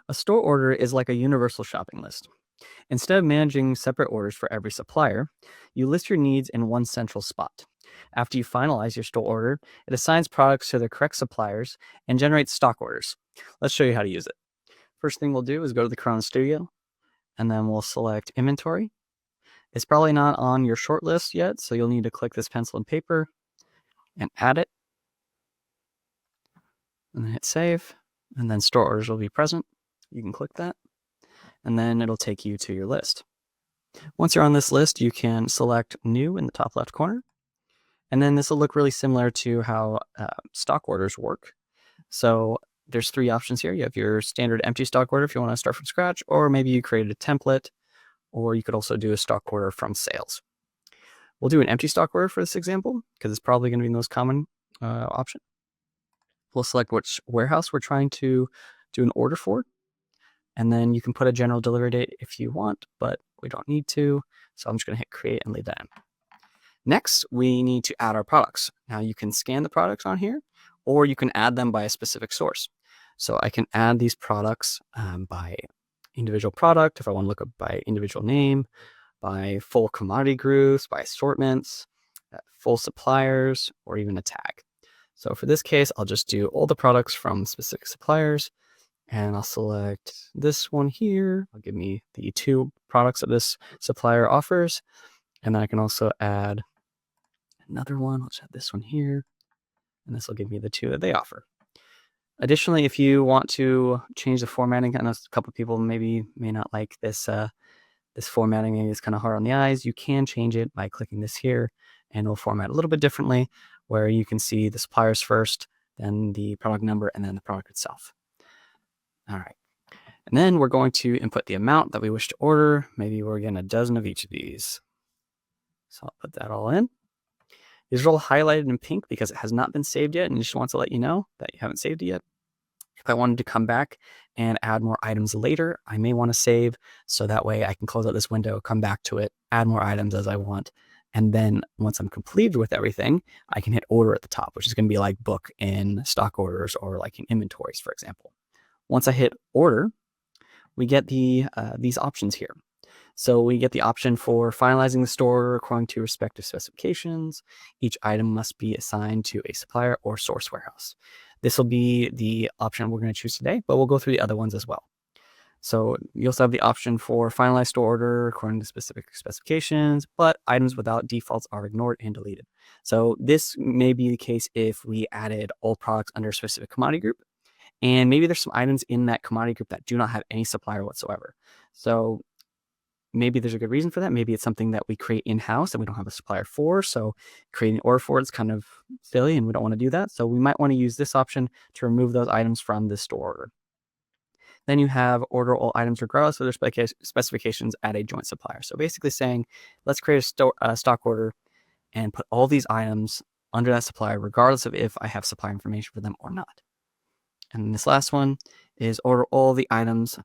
A store order is like a universal shopping list. Instead of managing separate orders for every supplier, you list your needs in one central spot. After you finalize your store order, it assigns products to their correct suppliers and generates stock orders. Let's show you how to use it. First thing we'll do is go to the Corona Studio, and then we'll select Inventory. It's probably not on your short list yet, so you'll need to click this pencil and paper and add it. And then hit Save, and then Store Orders will be present. You can click that, and then it'll take you to your list. Once you're on this list, you can select New in the top left corner, and then this will look really similar to how stock orders work. So there's three options here. You have your standard empty stock order if you want to start from scratch, or maybe you created a template, or you could also do a stock order from sales. We'll do an empty stock order for this example, because it's probably going to be the most common option. We'll select which warehouse we're trying to do an order for. And then you can put a general delivery date if you want, but we don't need to. So I'm just going to hit create and leave that in. Next, we need to add our products. Now you can scan the products on here, or you can add them by a specific source. So I can add these products by individual product, if I want to look up by individual name, by full commodity groups, by assortments, full suppliers, or even a tag. So for this case, I'll just do all the products from specific suppliers. And I'll select this one here. It'll give me the two products that this supplier offers. And then I can also add another one. I'll just add this one here. And this will give me the two that they offer. Additionally, if you want to change the formatting, I know a couple of people may not like this, this formatting. Maybe it's kind of hard on the eyes. You can change it by clicking this here, and it'll format a little bit differently, where you can see the suppliers first, then the product number, and then the product itself. All right, and then we're going to input the amount that we wish to order. Maybe we're getting a dozen of each of these. So I'll put that all in. These are all highlighted in pink because it has not been saved yet, and it just wants to let you know that you haven't saved it yet. If I wanted to come back and add more items later, I may want to save, so that way I can close out this window, come back to it, add more items as I want. And then once I'm completed with everything, I can hit order at the top, which is going to be like book in stock orders or like in inventories, for example. Once I hit order, we get these options here. So we get the option for finalizing the store order according to respective specifications. Each item must be assigned to a supplier or source warehouse. This will be the option we're going to choose today, but we'll go through the other ones as well. So you also have the option for finalized store order according to specific specifications, but items without defaults are ignored and deleted. So this may be the case if we added all products under a specific commodity group. And maybe there's some items in that commodity group that do not have any supplier whatsoever. So maybe there's a good reason for that. Maybe it's something that we create in-house and we don't have a supplier for. So creating an order for it is kind of silly and we don't want to do that. So we might want to use this option to remove those items from the store order. Then you have order all items regardless of their specifications at a joint supplier. So basically saying, let's create a stock order and put all these items under that supplier regardless of if I have supplier information for them or not. And this last one is order all the items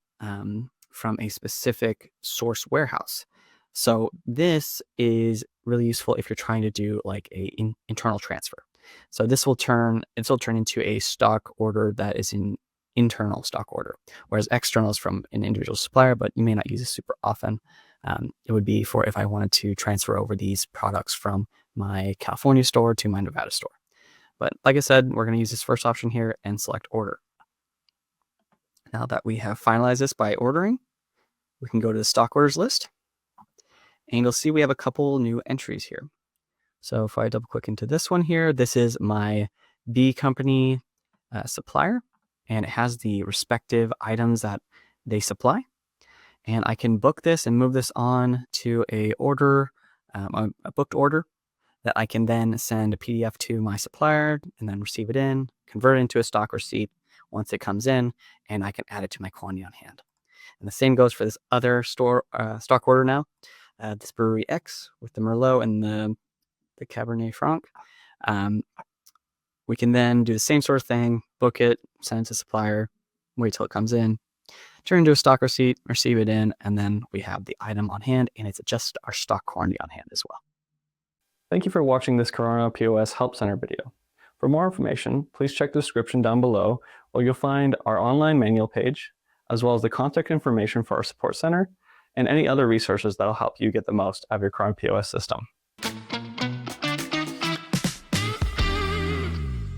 from a specific source warehouse. So this is really useful if you're trying to do like a internal transfer. So this will turn into a stock order that is an internal stock order, whereas external is from an individual supplier, but you may not use it super often. It would be for if I wanted to transfer over these products from my California store to my Nevada store. But like I said, we're going to use this first option here and select order. Now that we have finalized this by ordering, we can go to the stock orders list, and you'll see we have a couple new entries here. So if I double click into this one here, this is my B company supplier, and it has the respective items that they supply. And I can book this and move this on to a booked order that I can then send a PDF to my supplier and then receive it in, convert it into a stock receipt once it comes in, and I can add it to my quantity on hand. And the same goes for this other stock order now, this Brewery X with the Merlot and the Cabernet Franc. We can then do the same sort of thing, book it, send it to supplier, wait till it comes in, turn it into a stock receipt, receive it in, and then we have the item on hand, and it's just our stock quantity on hand as well. Thank you for watching this Corona POS Help Center video. For more information, please check the description down below, where you'll find our online manual page, as well as the contact information for our support center and any other resources that'll help you get the most out of your Corona POS system.